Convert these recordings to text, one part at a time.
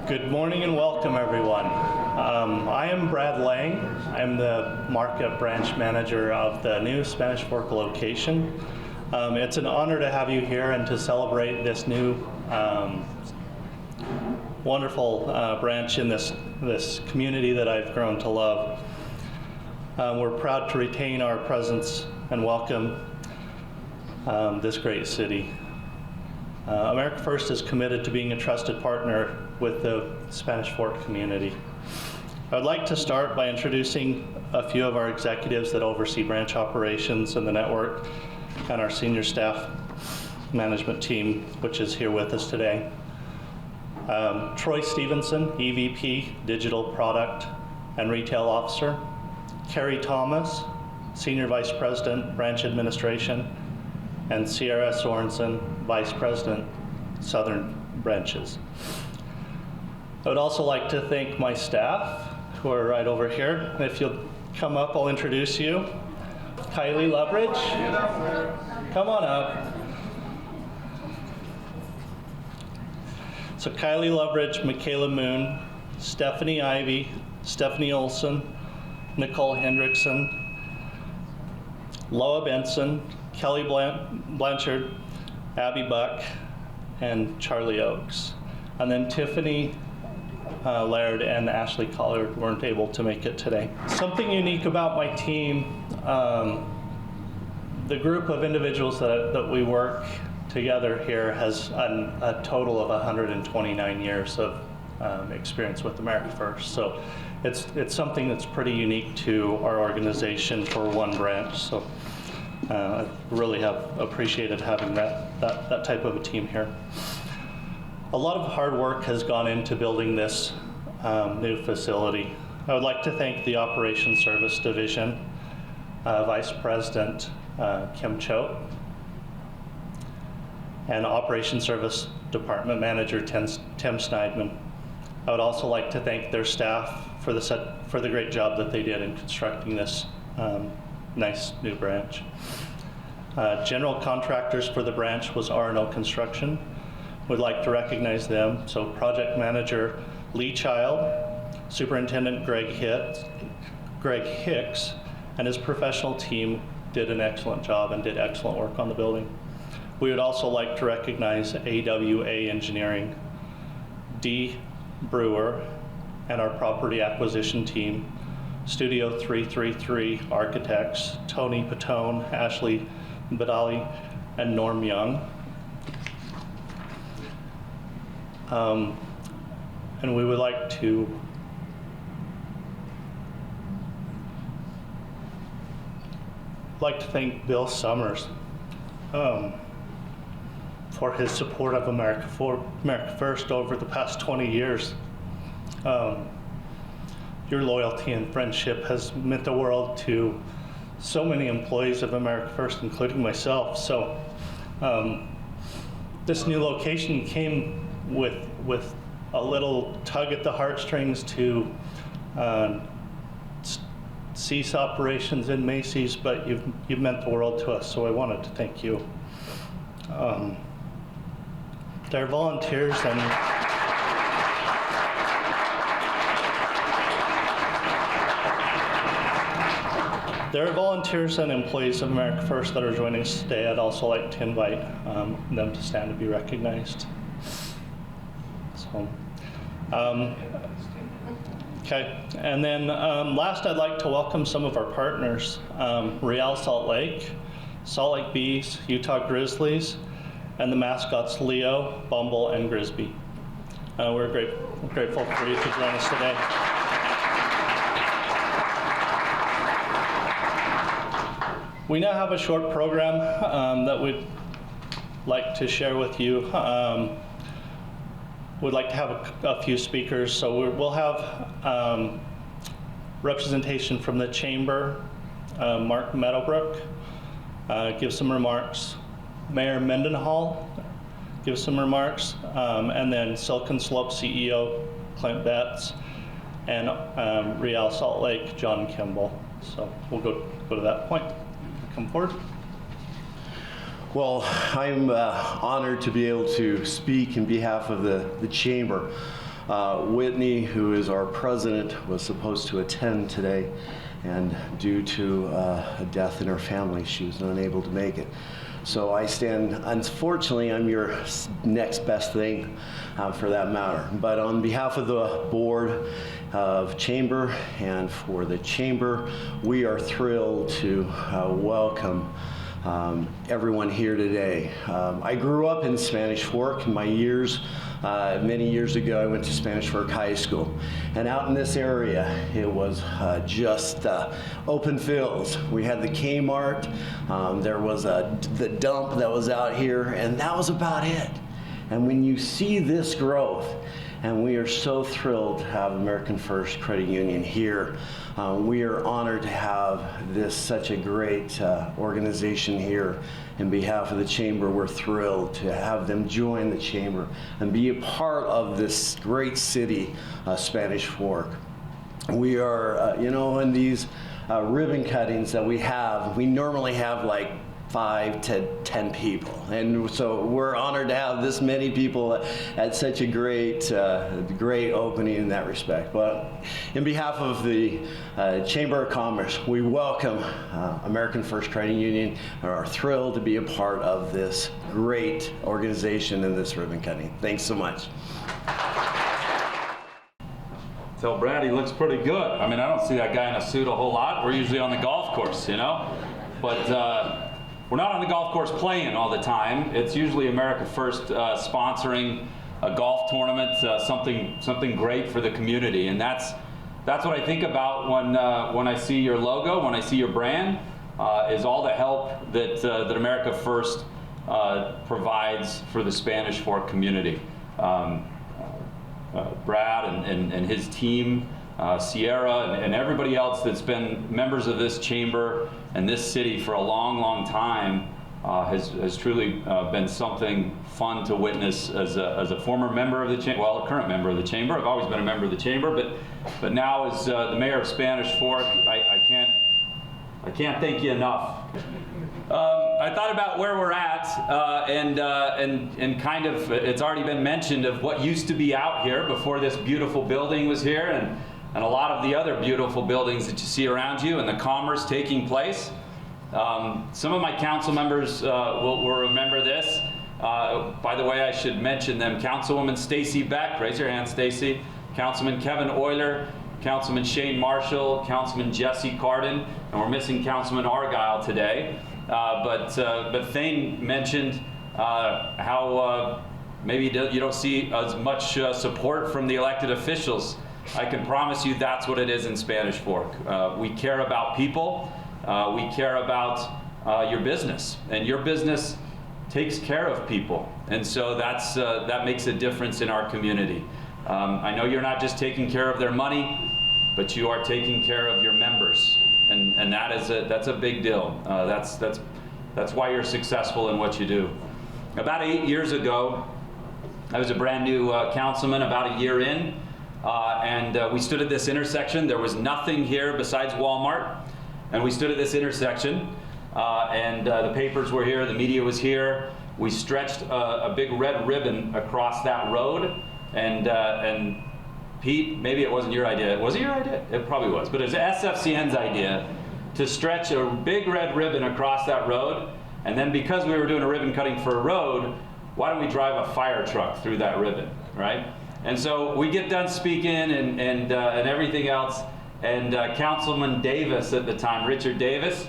Good morning and welcome, everyone. I am Brad Lang. I'm the Market Branch Manager of the new Spanish Fork location. It's an honor to have you here and to celebrate this new wonderful branch in this community that I've grown to love. We're proud to retain our presence and welcome this great city. America First is committed to being a trusted partner with the Spanish Fork community. I'd like to start by introducing a few of our executives that oversee branch operations and the network, and our senior staff management team, which is here with us today. Troy Stevenson, EVP, Digital Product and Retail Officer. Carrie Thomas, Senior Vice President, Branch Administration. And Sierra Sorensen, Vice President, Southern Branches. I would also like to thank my staff, who are right over here. If you'll come up, I'll introduce you. Kylie Loveridge, come on up. So Kylie Loveridge, Michaela Moon, Stephanie Ivy, Stephanie Olson, Nicole Hendrickson, Loa Benson, Kelly Blanchard, Abby Buck, and Charlie Oakes. And then Tiffany Laird and Ashley Collard weren't able to make it today. Something unique about my team, the group of individuals that we work together here has a total of 129 years of experience with America First. So it's something that's pretty unique to our organization for one branch. So I really have appreciated having that type of a team here. A lot of hard work has gone into building this new facility. I would like to thank the Operations Service Division, Vice President Kim Choate, and Operations Service Department Manager Tim Schneidman. I would also like to thank their staff for the great job that they did in constructing this nice new branch. General contractors for the branch was R&O Construction. Would like to recognize them. So Project Manager Lee Child, Superintendent Greg Hicks, and his professional team did an excellent job and did excellent work on the building. We would also like to recognize AWA Engineering, Dee Brewer, and our property acquisition team, Studio 333 Architects, Tony Patone, Ashley Badali, and Norm Young. And we would like to thank Bill Summers for his support of America First over the past 20 years. Your loyalty and friendship has meant the world to so many employees of America First, including myself. So this new location came with a little tug at the heartstrings to cease operations in Macy's, but you've meant the world to us, so I wanted to thank you. There are volunteers and employees of America First that are joining us today. I'd also like to invite them to stand to be recognized. So, okay, and then last I'd like to welcome some of our partners, Real Salt Lake Bees, Utah Grizzlies, and the mascots Leo, Bumble, and Grisby. We're grateful for you to join us today. We now have a short program that we'd like to share with you. We'd like to have a few speakers, so we'll have representation from the Chamber. Mark Meadowbrook give some remarks. Mayor Mendenhall give some remarks, and then Silicon Slope CEO Clint Betts, and Real Salt Lake John Kimball. So we'll go to that point. Come forward. Well, I'm honored to be able to speak in behalf of the Chamber. Whitney, who is our president, was supposed to attend today, and due to a death in her family, she was unable to make it. So I stand, unfortunately, I'm your next best thing for that matter. But on behalf of the board of Chamber and for the Chamber, we are thrilled to welcome everyone here today. I grew up in Spanish Fork. In my years, many years ago, I went to Spanish Fork High School. And out in this area, it was just open fields. We had the Kmart, there was the dump that was out here, and that was about it. And when you see this growth, and we are so thrilled to have American First Credit Union here. We are honored to have this such a great organization here. In behalf of the Chamber, we're thrilled to have them join the Chamber and be a part of this great city, Spanish Fork. We are, in these ribbon cuttings that we normally have like 5 to 10 people, and so we're honored to have this many people at such a great opening in that respect. But in behalf of the Chamber of Commerce, we welcome American First Credit Union and are thrilled to be a part of this great organization and this ribbon cutting. Thanks so much. Tell Brad he looks pretty good. I mean, I don't see that guy in a suit a whole lot. We're usually on the golf course, but we're not on the golf course playing all the time. It's usually America First sponsoring a golf tournament, something great for the community, and that's what I think about when I see your logo, when I see your brand, is all the help that America First provides for the Spanish Fork community. Brad and his team, Sierra and everybody else that's been members of this chamber and this city for a long time has truly been something fun to witness as a former member of the chamber, well, a current member of the chamber. I've always been a member of the chamber, but now as the mayor of Spanish Fork, I can't thank you enough. I thought about where we're at, and kind of, it's already been mentioned of what used to be out here before this beautiful building was here, and a lot of the other beautiful buildings that you see around you and the commerce taking place. Some of my council members will remember this. By the way, I should mention them. Councilwoman Stacy Beck, raise your hand, Stacy. Councilman Kevin Euler, Councilman Shane Marshall, Councilman Jesse Cardin, and we're missing Councilman Argyle today. But Thane mentioned how maybe you don't see as much support from the elected officials. I can promise you that's what it is in Spanish Fork. We care about people. We care about your business, and your business takes care of people, and so that makes a difference in our community. I know you're not just taking care of their money, but you are taking care of your members, and that's a big deal. That's why you're successful in what you do. About 8 years ago, I was a brand new councilman, about a year in. And we stood at this intersection. There was nothing here besides Walmart. And we stood at this intersection, and the papers were here, the media was here. We stretched a big red ribbon across that road. And Pete, maybe it wasn't your idea. Was it your idea? It probably was. But it was SFCN's idea to stretch a big red ribbon across that road. And then because we were doing a ribbon cutting for a road, why don't we drive a fire truck through that ribbon, right? And so we get done speaking and everything else, and Councilman Davis at the time, Richard Davis,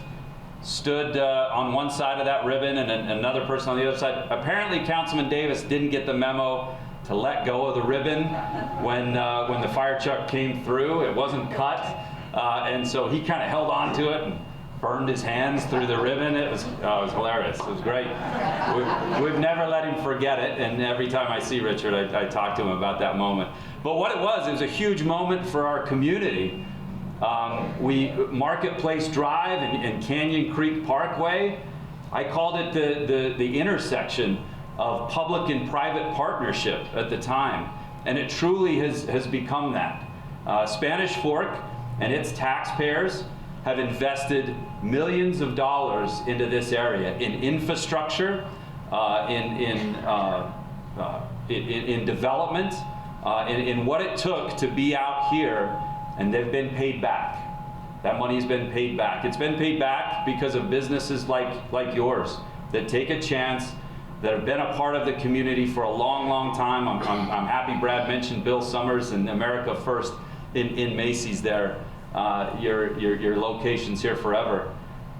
stood on one side of that ribbon and another person on the other side. Apparently Councilman Davis didn't get the memo to let go of the ribbon when the fire truck came through. It wasn't cut, and so he kind of held on to it and burned his hands through the ribbon. It was hilarious. It was great. We've never let him forget it, and every time I see Richard, I talk to him about that moment. But what it was a huge moment for our community. Marketplace Drive and Canyon Creek Parkway, I called it the intersection of public and private partnership at the time, and it truly has become that. Spanish Fork and its taxpayers have invested millions of dollars into this area in infrastructure, in development, in what it took to be out here, and they've been paid back. That money's been paid back. It's been paid back because of businesses like yours that take a chance, that have been a part of the community for a long, long time. I'm happy Brad mentioned Bill Summers and America First in Macy's there. Your location's here forever.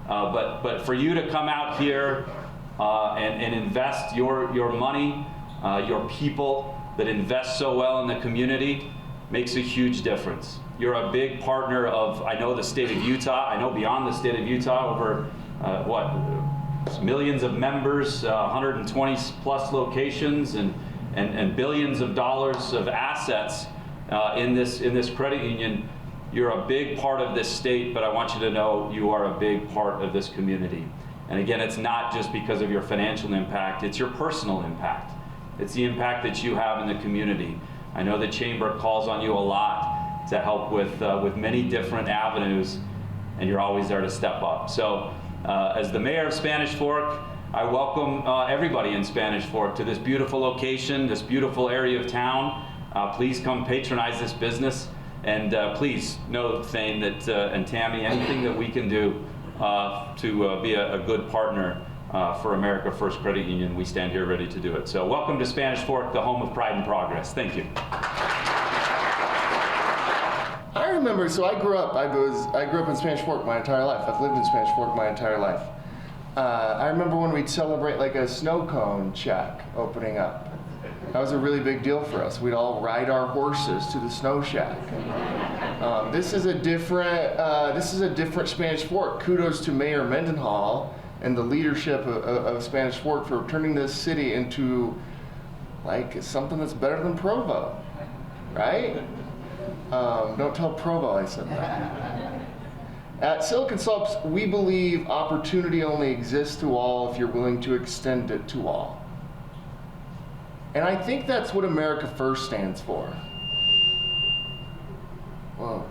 But for you to come out here and invest your money, your people that invest so well in the community, makes a huge difference. You're a big partner of, I know, the state of Utah. I know beyond the state of Utah, over millions of members, 120 plus locations, and billions of dollars of assets in this credit union. You're a big part of this state, but I want you to know you are a big part of this community. And again, it's not just because of your financial impact, it's your personal impact. It's the impact that you have in the community. I know the Chamber calls on you a lot to help with many different avenues, and you're always there to step up. So as the mayor of Spanish Fork, I welcome everybody in Spanish Fork to this beautiful location, this beautiful area of town. Please come patronize this business. And please know, Thane, that, and Tammy, anything that we can do to be a good partner for America First Credit Union, we stand here ready to do it. So welcome to Spanish Fork, the home of pride and progress. Thank you. I remember, so I grew up in Spanish Fork my entire life. I've lived in Spanish Fork my entire life. I remember when we'd celebrate like a snow cone check opening up. That was a really big deal for us. We'd all ride our horses to the snow shack. This is a different Spanish Fork. Kudos to Mayor Mendenhall and the leadership of Spanish Fork for turning this city into like something that's better than Provo, right? Don't tell Provo I said that. At Silicon Slopes, we believe opportunity only exists to all if you're willing to extend it to all. And I think that's what America First stands for. Whoa.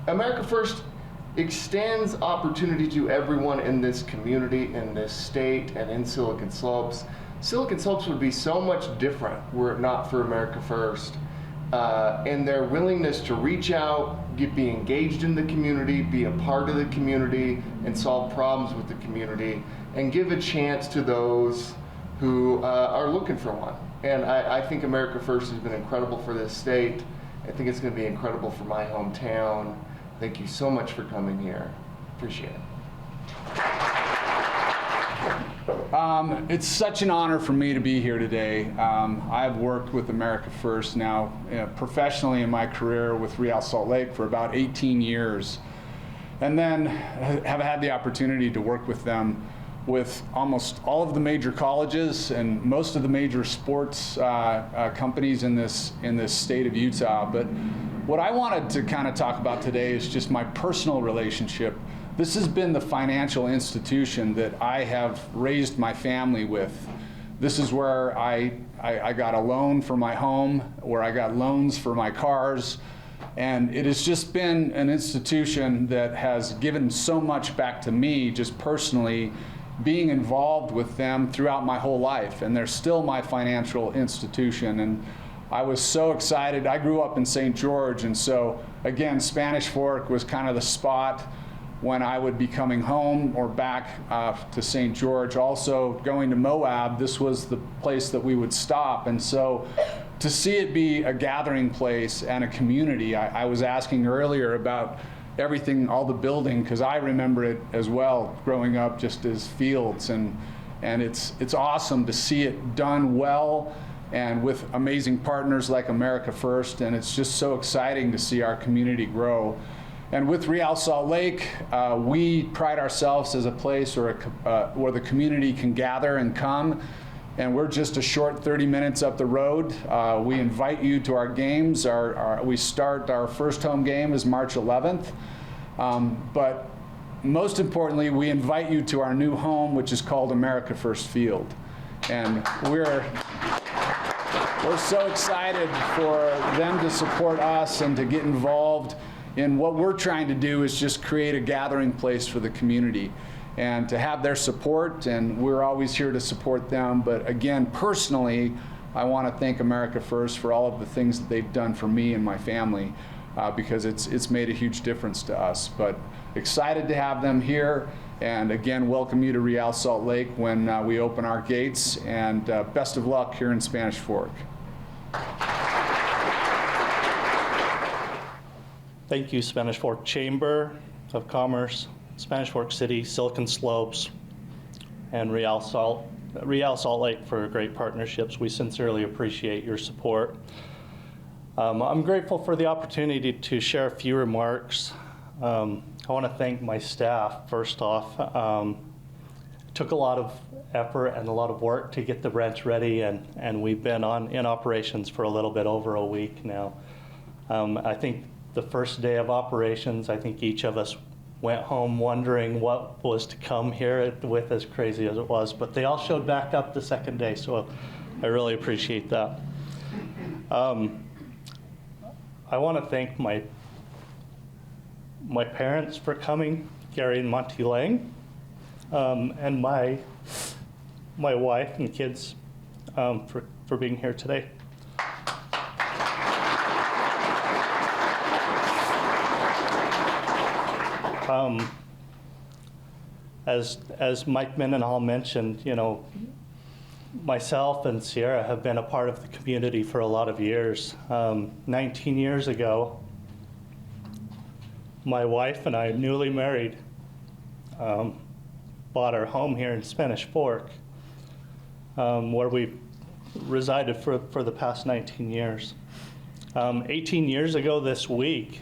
America First extends opportunity to everyone in this community, in this state, and in Silicon Slopes. Silicon Slopes would be so much different were it not for America First. And their willingness to reach out, be engaged in the community, be a part of the community, and solve problems with the community, and give a chance to those who are looking for one. And I think America First has been incredible for this state. I think it's going to be incredible for my hometown. Thank you so much for coming here. Appreciate it. It's such an honor for me to be here today. I've worked with America First now professionally in my career with Real Salt Lake for about 18 years, and then have had the opportunity to work with them with almost all of the major colleges and most of the major sports companies in this state of Utah. But what I wanted to kind of talk about today is just my personal relationship. This has been the financial institution that I have raised my family with. This is where I got a loan for my home, where I got loans for my cars, and it has just been an institution that has given so much back to me just personally, being involved with them throughout my whole life, and they're still my financial institution. And I was so excited. I grew up in St. George, and so again, Spanish Fork was kind of the spot when I would be coming home or back to St. George. Also going to Moab, this was the place that we would stop. And so to see it be a gathering place and a community, I was asking earlier about everything, all the building, because I remember it as well growing up just as fields, and it's awesome to see it done well and with amazing partners like America First, and it's just so exciting to see our community grow. And with Real Salt Lake, we pride ourselves as a place where the community can gather and come. And we're just a short 30 minutes up the road. We invite you to our games. We start our first home game is March 11th. But most importantly, we invite you to our new home, which is called America First Field. And we're so excited for them to support us and to get involved. And what we're trying to do is just create a gathering place for the community and to have their support, and we're always here to support them. But again, personally, I want to thank America First for all of the things that they've done for me and my family, because it's made a huge difference to us. But excited to have them here, and again, welcome you to Real Salt Lake when we open our gates, and best of luck here in Spanish Fork. Thank you, Spanish Fork Chamber of Commerce, Spanish Fork City, Silicon Slopes, and Real Salt Lake for great partnerships. We sincerely appreciate your support. I'm grateful for the opportunity to share a few remarks. I want to thank my staff, first off. It took a lot of effort and a lot of work to get the branch ready, and we've been in operations for a little bit over a week now. I think the first day of operations, I think each of us went home wondering what was to come here with as crazy as it was, but they all showed back up the second day, so I really appreciate that. I want to thank my parents for coming, Gary and Monty Lang, and my wife and kids for being here today. As Mike Mendenhall mentioned, you know, myself and Sierra have been a part of the community for a lot of years. 19 years ago, my wife and I, newly married, bought our home here in Spanish Fork, where we've resided for the past 19 years. 18 years ago this week,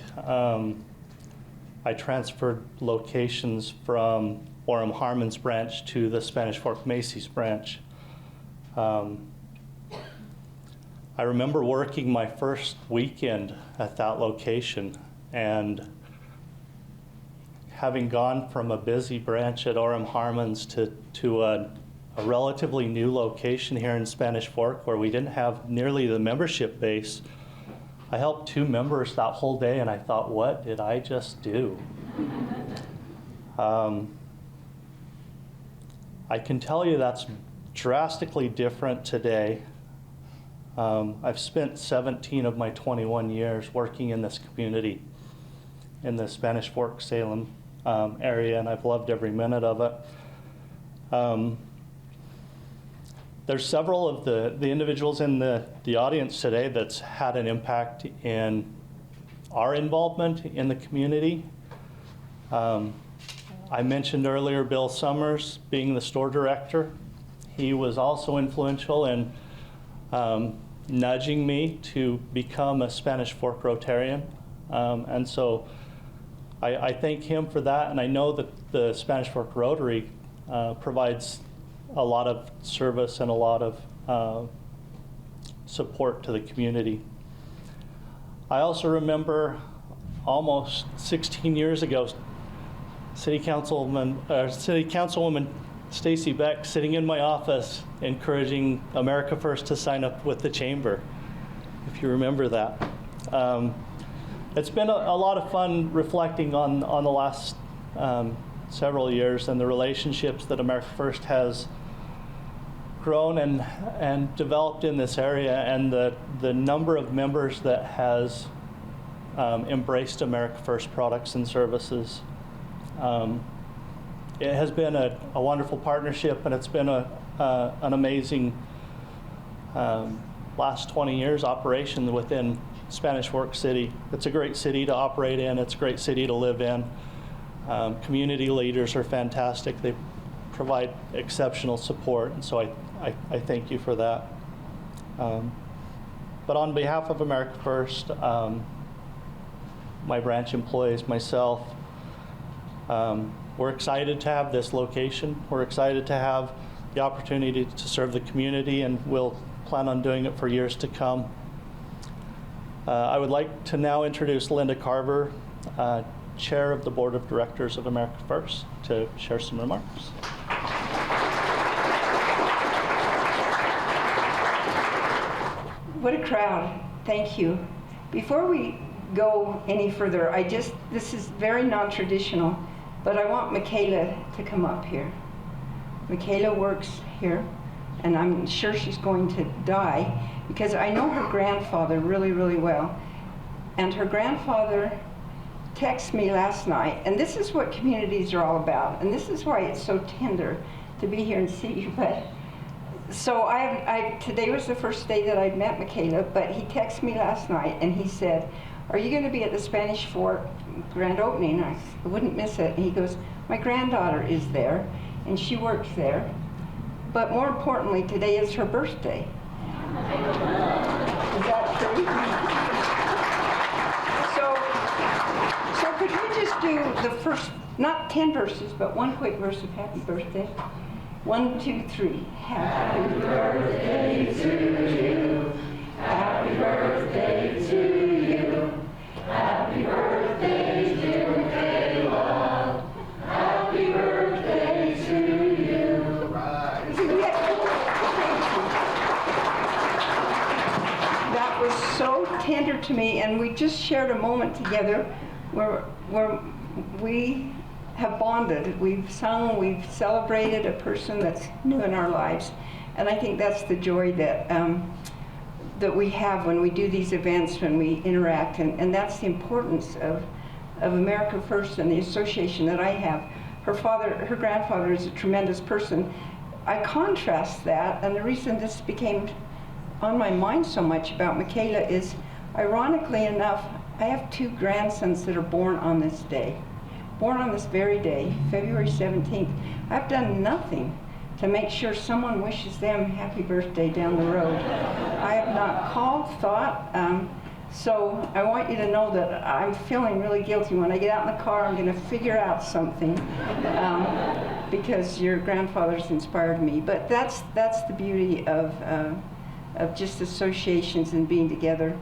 I transferred locations from Orem Harmon's branch to the Spanish Fork Macy's branch. I remember working my first weekend at that location, and having gone from a busy branch at Orem Harmon's to a relatively new location here in Spanish Fork where we didn't have nearly the membership base. I helped 2 members that whole day, and I thought, what did I just do? I can tell you that's drastically different today. I've spent 17 of my 21 years working in this community, in the Spanish Fork, Salem area, and I've loved every minute of it. There's several of the individuals in the audience today that's had an impact in our involvement in the community. I mentioned earlier Bill Summers being the store director. He was also influential in nudging me to become a Spanish Fork Rotarian. And so I thank him for that, and I know that the Spanish Fork Rotary provides a lot of service and a lot of support to the community. I also remember almost 16 years ago, City Councilwoman Stacy Beck sitting in my office encouraging America First to sign up with the Chamber, if you remember that. It's been a lot of fun reflecting on the last several years and the relationships that America First has grown and developed in this area, and the number of members that has embraced America First products and services. It has been a wonderful partnership, and it's been an amazing last 20 years operation within Spanish Fork City. It's a great city to operate in. It's a great city to live in. Community leaders are fantastic. They provide exceptional support, and so I thank you for that. But on behalf of America First, my branch employees, myself, we're excited to have this location. We're excited to have the opportunity to serve the community, and we'll plan on doing it for years to come. I would like to now introduce Linda Carver, Chair of the Board of Directors of America First, to share some remarks. What a crowd. Thank you. Before we go any further, this is very non-traditional, but I want Michaela to come up here. Michaela works here, and I'm sure she's going to die, because I know her grandfather really, really well. And her grandfather texted me last night, and this is what communities are all about, and this is why it's so tender to be here and see you. But so today was the first day that I'd met Michaela, but he texted me last night and he said, "Are you going to be at the Spanish Fork grand opening?" I wouldn't miss it. And he goes, "My granddaughter is there and she works there, but more importantly, today is her birthday." Is that true? So could we just do the first, not 10 verses, but one quick verse of happy birthday? 1, 2, 3. Happy birthday to you. Happy birthday to you. Happy birthday, dear Michaela. Happy birthday to you. That was so tender to me, and we just shared a moment together where we have bonded. We've sung, we've celebrated a person that's new in our lives, and I think that's the joy that that we have when we do these events, when we interact, and that's the importance of America First and the association that I have. Her grandfather is a tremendous person. I contrast that, and the reason this became on my mind so much about Michaela is, ironically enough, I have 2 grandsons that are born on this day. Born on this very day, February 17th. I've done nothing to make sure someone wishes them happy birthday down the road. I have not called, thought, so I want you to know that I'm feeling really guilty. When I get out in the car, I'm going to figure out something, because your grandfather's inspired me. But that's the beauty of just associations and being together.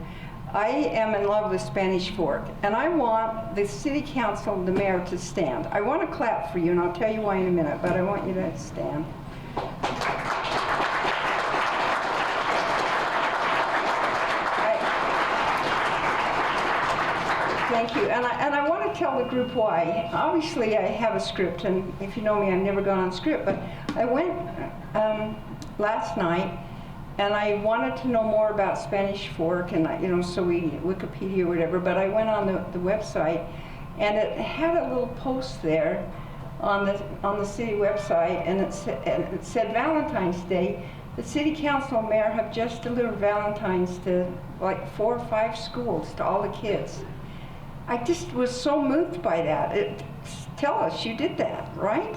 I am in love with Spanish Fork, and I want the city council and the mayor to stand. I want to clap for you, and I'll tell you why in a minute, but I want you to stand. Thank you, and I want to tell the group why. Obviously, I have a script, and if you know me, I've never gone on script, but I went last night, and I wanted to know more about Spanish Fork, and so Wikipedia or whatever, but I went on the website, and it had a little post there on the city website, and it said Valentine's Day. The city council and mayor have just delivered Valentines to like 4 or 5 schools, to all the kids. I just was so moved by that. Tell us, you did that, right?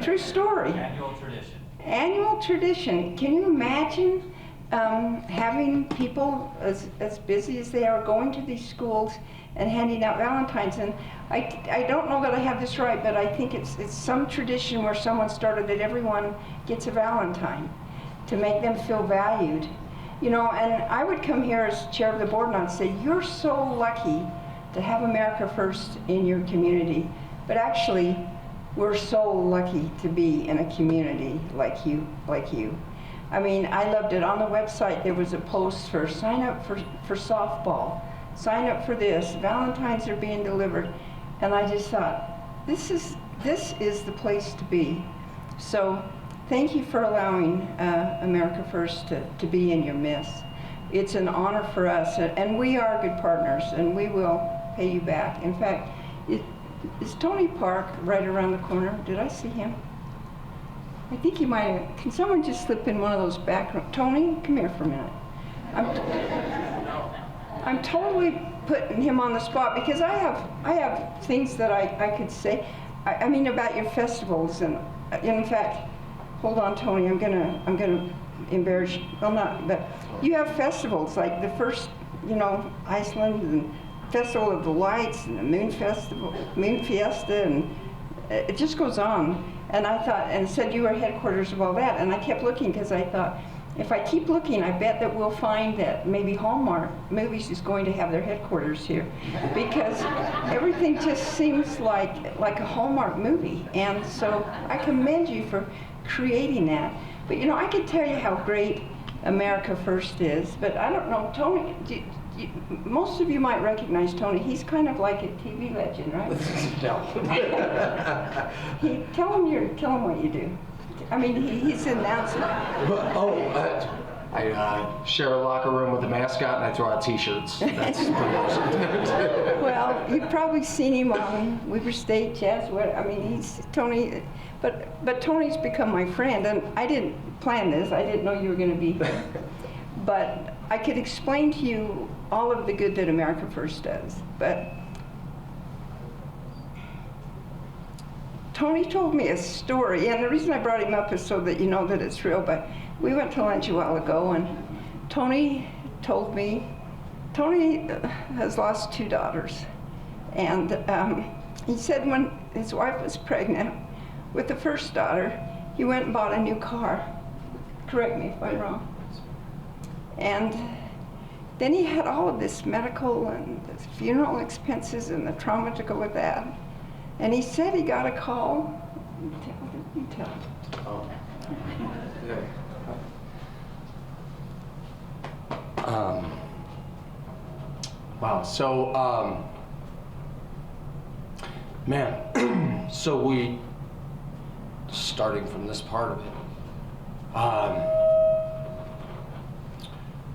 True story. Annual tradition. Annual tradition. Can you imagine having people as busy as they are going to these schools and handing out Valentines? And I don't know that I have this right, but I think it's some tradition where someone started that everyone gets a Valentine to make them feel valued. And I would come here as chair of the board and I'd say, you're so lucky to have America First in your community. But actually, we're so lucky to be in a community like you. I mean, I loved it. On the website, there was a post for sign up for softball, sign up for this, Valentines are being delivered. And I just thought, this is the place to be. So thank you for allowing America First to be in your midst. It's an honor for us, and we are good partners, and we will pay you back. In fact, is Tony Park right around the corner? Did I see him? I think he might have. Can someone just slip in one of those back rooms? Tony, come here for a minute. I'm totally putting him on the spot because I have things that I could say. I mean about your festivals, and in fact, hold on, Tony. I'm gonna embarrass you. Well, not, but you have festivals like the first, Iceland and Festival of the Lights and the Moon Fiesta, and it just goes on. And I thought, and it said you were headquarters of all that, and I kept looking because I thought, if I keep looking, I bet that we'll find that maybe Hallmark Movies is going to have their headquarters here, because everything just seems like a Hallmark movie. And so I commend you for creating that. But I could tell you how great America First is, but I don't know, Tony. Most of you might recognize Tony. He's kind of like a TV legend, right? No. Tell him what you do. I mean, he's announced it. I share a locker room with the mascot, and I throw out T-shirts. That's pretty much. Well, you've probably seen him on Weber State, Jazz. I mean, he's Tony, but Tony's become my friend, and I didn't plan this. I didn't know you were going to be here. But I could explain to you all of the good that America First does. But Tony told me a story, and the reason I brought him up is so that you know that it's real. But we went to lunch a while ago, and Tony told me, Tony has lost 2 daughters. And he said when his wife was pregnant with the first daughter, he went and bought a new car. Correct me if I'm wrong. And then he had all of this medical and the funeral expenses and the trauma to go with that. And he said he got a call. You tell. Oh. Wow. So, man. So we, starting from this part of it,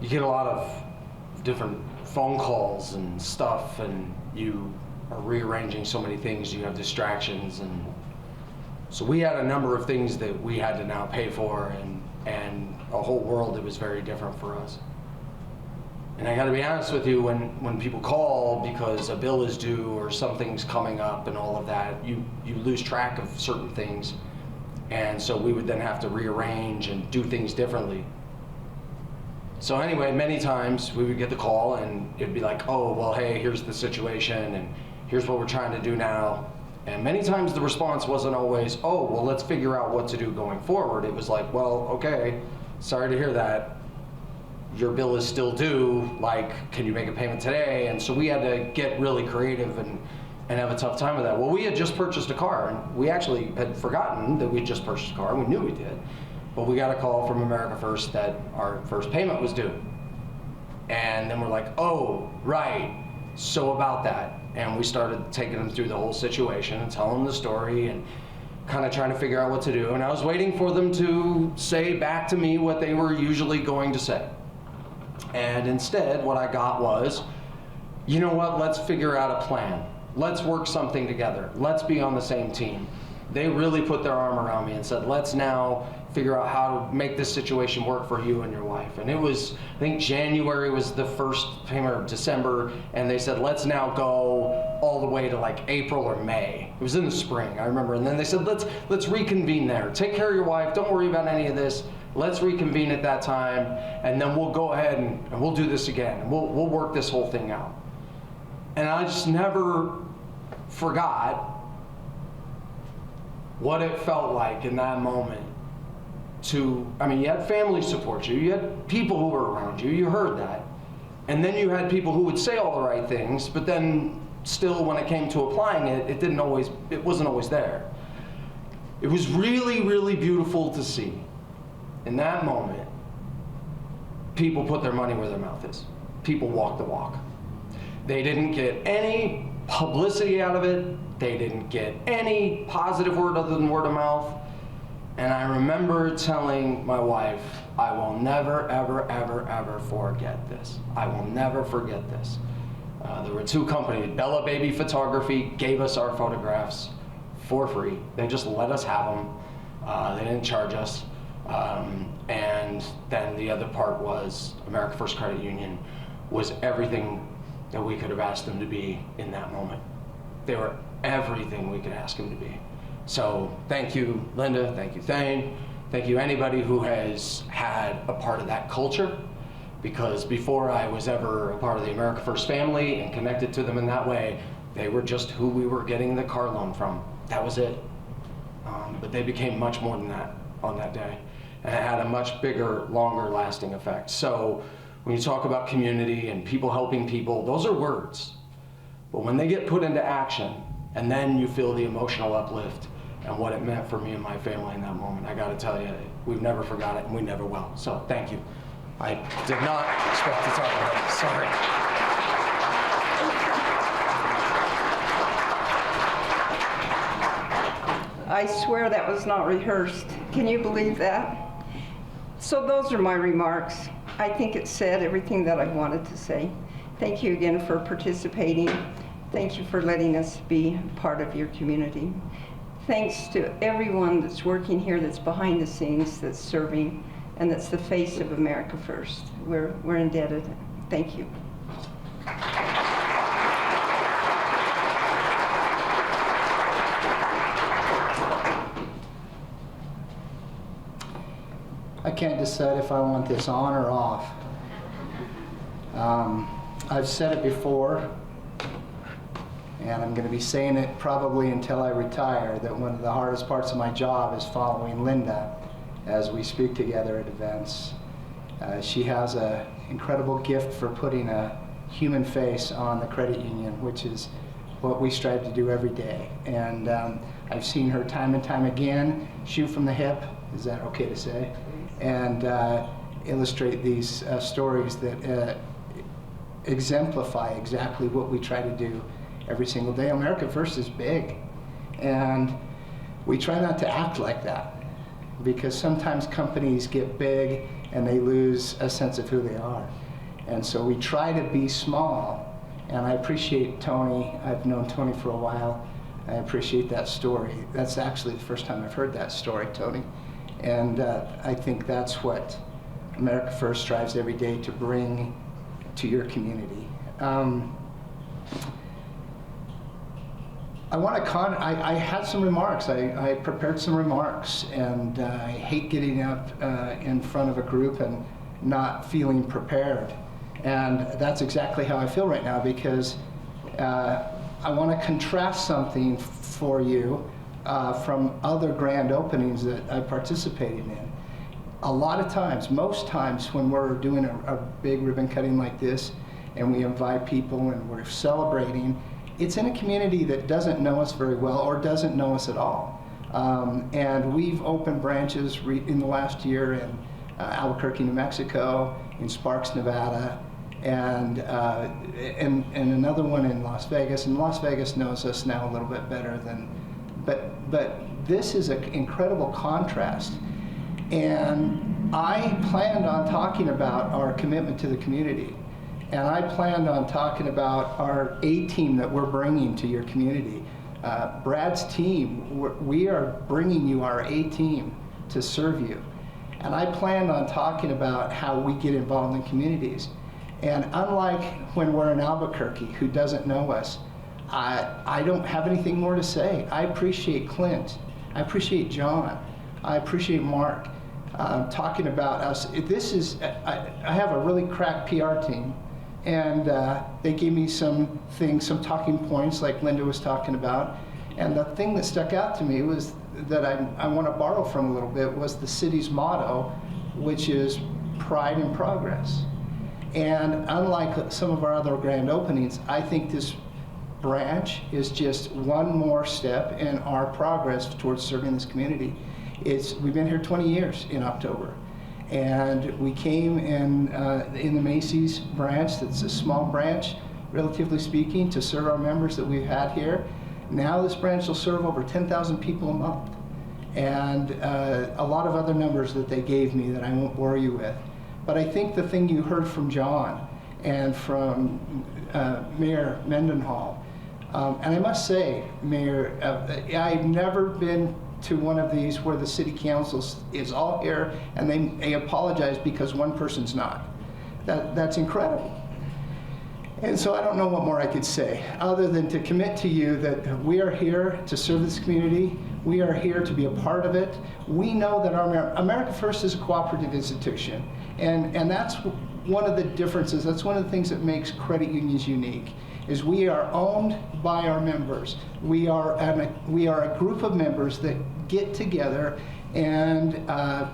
you get a lot of different phone calls and stuff, and you are rearranging so many things. You have distractions, and so we had a number of things that we had to now pay for, and a whole world that was very different for us. And I got to be honest with you, when people call because a bill is due or something's coming up and all of that, you lose track of certain things, and so we would then have to rearrange and do things differently. So anyway, many times we would get the call and it'd be like, oh, well, hey, here's the situation and here's what we're trying to do now. And many times the response wasn't always, oh, well, let's figure out what to do going forward. It was like, well, okay, sorry to hear that. Your bill is still due. Like, can you make a payment today? And so we had to get really creative and have a tough time with that. Well, we had just purchased a car, and we actually had forgotten that we'd just purchased a car. We knew we did. But we got a call from America First that our first payment was due. And then we're like, oh, right, so about that. And we started taking them through the whole situation and telling them the story and kind of trying to figure out what to do. And I was waiting for them to say back to me what they were usually going to say. And instead, what I got was, you know what, let's figure out a plan. Let's work something together. Let's be on the same team. They really put their arm around me and said, let's now figure out how to make this situation work for you and your wife. And it was, I think January was the first payment, or December, and they said, let's now go all the way to like April or May. It was in the spring, I remember. And then they said, let's reconvene there. Take care of your wife, don't worry about any of this. Let's reconvene at that time, and then we'll go ahead and we'll do this again. And we'll work this whole thing out. And I just never forgot what it felt like in that moment to, I mean, you had family support you, you had people who were around you, you heard that. And then you had people who would say all the right things, but then still when it came to applying it, it wasn't always there. It was really, really beautiful to see. In that moment, people put their money where their mouth is. People walk the walk. They didn't get any publicity out of it. They didn't get any positive word other than word of mouth. And I remember telling my wife, I will never, ever, ever, ever forget this. I will never forget this. There were 2 companies, Bella Baby Photography gave us our photographs for free. They just let us have them. They didn't charge us. And then the other part was America First Credit Union was everything that we could have asked them to be in that moment. They were everything we could ask them to be. So thank you, Linda, thank you, Thane, thank you anybody who has had a part of that culture, because before I was ever a part of the America First family and connected to them in that way, they were just who we were getting the car loan from. That was it. But they became much more than that on that day. And it had a much bigger, longer lasting effect. So when you talk about community and people helping people, those are words. But when they get put into action, and then you feel the emotional uplift and what it meant for me and my family in that moment, I gotta tell you, we've never forgot it and we never will. So thank you. I did not expect to talk about it, sorry. I swear that was not rehearsed. Can you believe that? So those are my remarks. I think it said everything that I wanted to say. Thank you again for participating. Thank you for letting us be part of your community. Thanks to everyone that's working here, that's behind the scenes, that's serving, and that's the face of America First. We're indebted. Thank you. I can't decide if I want this on or off. I've said it before, and I'm going to be saying it probably until I retire, that one of the hardest parts of my job is following Linda as we speak together at events. She has an incredible gift for putting a human face on the credit union, which is what we strive to do every day. And I've seen her time and time again shoot from the hip, is that okay to say? And illustrate these stories that exemplify exactly what we try to do every single day. America First is big, and we try not to act like that, because sometimes companies get big and they lose a sense of who they are. And so we try to be small, and I appreciate Tony. I've known Tony for a while. I appreciate that story. That's actually the first time I've heard that story, Tony. And I think that's what America First strives every day to bring to your community. I had some remarks. I prepared some remarks, and I hate getting up in front of a group and not feeling prepared. And that's exactly how I feel right now, because I want to contrast something for you from other grand openings that I participated in. A lot of times, most times when we're doing a big ribbon cutting like this, and we invite people and we're celebrating, it's in a community that doesn't know us very well or doesn't know us at all. And we've opened branches in the last year in Albuquerque, New Mexico, in Sparks, Nevada, and another one in Las Vegas. And Las Vegas knows us now a little bit better than, but this is an incredible contrast. And I planned on talking about our commitment to the community. And I planned on talking about our A-team that we're bringing to your community. Brad's team, we are bringing you our A-team to serve you. And I planned on talking about how we get involved in communities. And unlike when we're in Albuquerque, who doesn't know us, I don't have anything more to say. I appreciate Clint. I appreciate John. I appreciate Mark. Talking about us. I have a really crack PR team, and they gave me some things, some talking points like Linda was talking about. And the thing that stuck out to me was that I want to borrow from a little bit was the city's motto, which is pride and progress. And unlike some of our other grand openings, I think this branch is just one more step in our progress towards serving this community. We've been here 20 years in October, and we came in the Macy's branch. That's a small branch, relatively speaking, to serve our members that we've had here. Now this branch will serve over 10,000 people a month, and a lot of other numbers that they gave me that I won't bore you with. But I think the thing you heard from John and from Mayor Mendenhall, and I must say, Mayor, I've never been to one of these where the city council is all here and they apologize because one person's not. That's incredible. And so I don't know what more I could say other than to commit to you that we are here to serve this community. We are here to be a part of it. We know that America First is a cooperative institution, and that's one of the differences. That's one of the things that makes credit unions unique. Is we are owned by our members. We are a group of members that get together and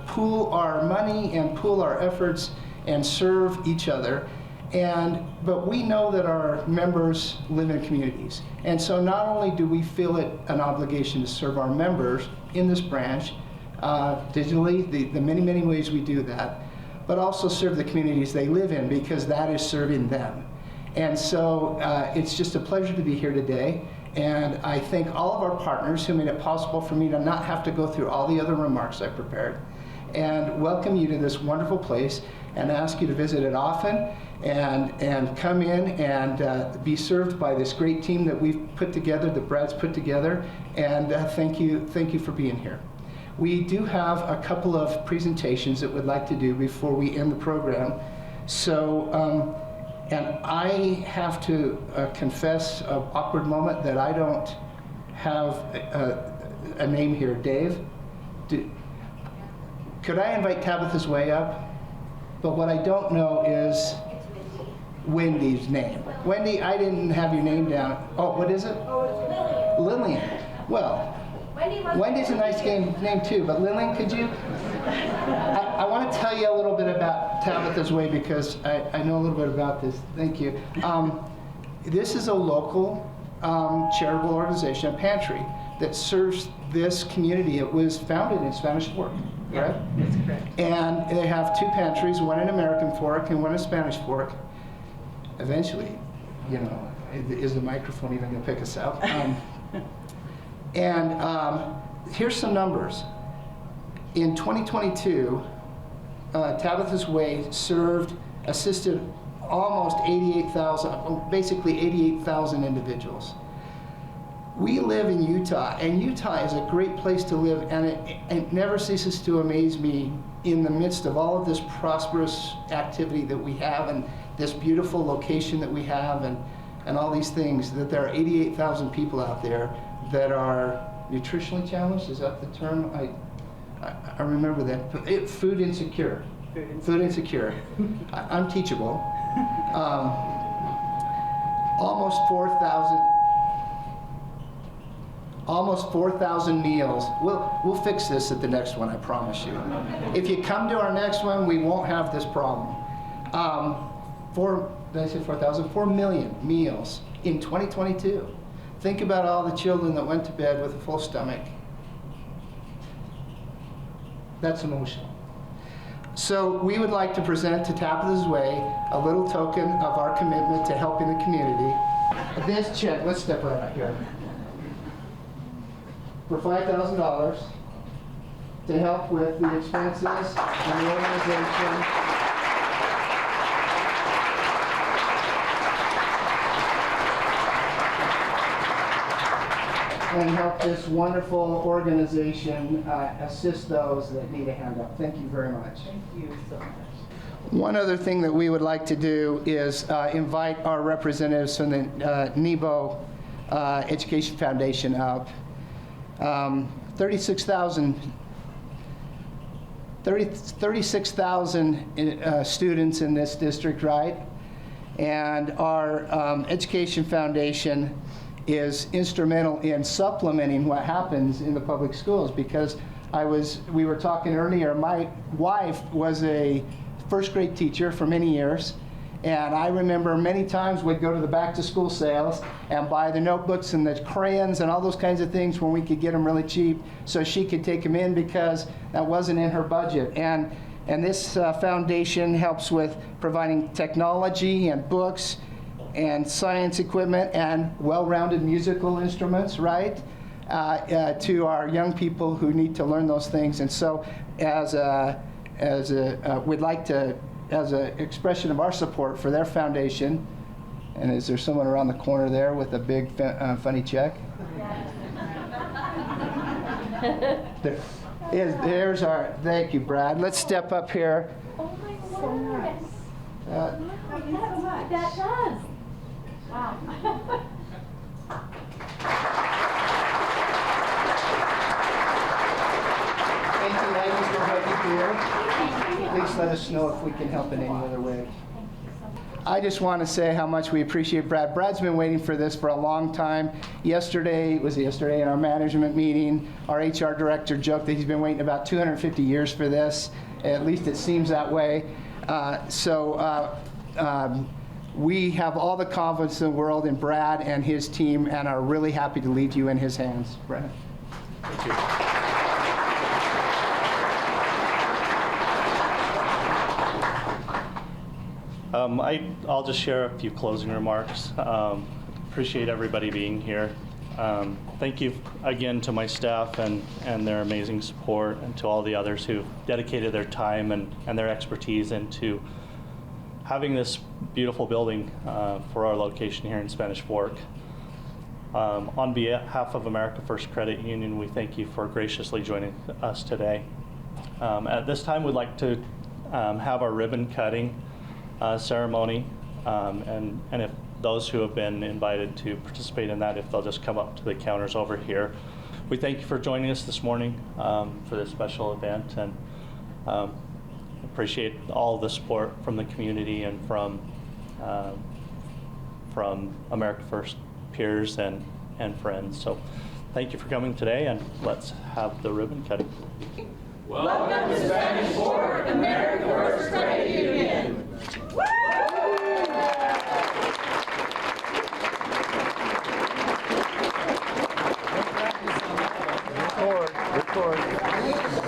pool our money and pool our efforts and serve each other. But we know that our members live in communities. And so not only do we feel it an obligation to serve our members in this branch digitally, the many, many ways we do that, but also serve the communities they live in, because that is serving them. And so it's just a pleasure to be here today. And I thank all of our partners who made it possible for me to not have to go through all the other remarks I prepared, and welcome you to this wonderful place and ask you to visit it often and come in and be served by this great team that we've put together, that Brad's put together, and thank you for being here. We do have a couple of presentations that we'd like to do before we end the program. So, and I have to confess an awkward moment that I don't have a name here. Dave, could I invite Tabitha's Way up? But what I don't know is Wendy's name. Wendy, I didn't have your name down. Oh, what is it? Oh, it's Lillian. Lillian. Well, Wendy's a nice name too, but Lillian, could you? I want to tell you a little bit about Tabitha's Way because I know a little bit about this. Thank you. This is a local charitable organization, a pantry, that serves this community. It was founded in Spanish Fork, right? That's correct. And they have two pantries, one in American Fork and one in Spanish Fork. Eventually, you know, is the microphone even going to pick us up? Here's some numbers. In 2022, Tabitha's Way assisted almost 88,000, basically 88,000 individuals. We live in Utah, and Utah is a great place to live, and it never ceases to amaze me in the midst of all of this prosperous activity that we have and this beautiful location that we have and all these things, that there are 88,000 people out there that are nutritionally challenged. Is that the term? I remember that. Food insecure. Food insecure. I'm teachable. Almost 4,000 meals. We'll fix this at the next one, I promise you. If you come to our next one, we won't have this problem. Did I say 4,000? 4 million meals in 2022. Think about all the children that went to bed with a full stomach. That's emotional. So we would like to present to Tabitha's Way a little token of our commitment to helping the community. This check, let's step right out here, for $5,000 to help with the expenses and the organization. And help this wonderful organization assist those that need a hand up. Thank you very much. Thank you so much. One other thing that we would like to do is invite our representatives from the Nebo Education Foundation up. 36,000 students in this district, right? And our Education Foundation is instrumental in supplementing what happens in the public schools, because we were talking earlier, my wife was a first grade teacher for many years, and I remember many times we'd go to the back to school sales and buy the notebooks and the crayons and all those kinds of things when we could get them really cheap so she could take them in, because that wasn't in her budget. And this foundation helps with providing technology and books and science equipment and well-rounded musical instruments, right, to our young people who need to learn those things. And so we'd like to, as an expression of our support for their foundation, and is there someone around the corner there with a big funny check? There's our, thank you, Brad. Let's step up here. Oh my goodness. That does. Wow. Thank you, ladies, for what you do. Please let us know if we can help in any other way. I just want to say how much we appreciate Brad. Brad's been waiting for this for a long time. Yesterday in our management meeting, our HR director joked that he's been waiting about 250 years for this. At least it seems that way. We have all the confidence in the world in Brad and his team, and are really happy to leave you in his hands. Brad. Thank you. I'll just share a few closing remarks. Appreciate everybody being here. Thank you again to my staff and their amazing support, and to all the others who've dedicated their time and their expertise into having this beautiful building for our location here in Spanish Fork. On behalf of America First Credit Union, we thank you for graciously joining us today. At this time, we'd like to have our ribbon cutting ceremony, and if those who have been invited to participate in that, if they'll just come up to the counters over here. We thank you for joining us this morning for this special event, and appreciate all the support from the community and from America First peers and friends. So thank you for coming today, and let's have the ribbon cutting. Welcome to Spanish Fork, America First Credit Union. Record.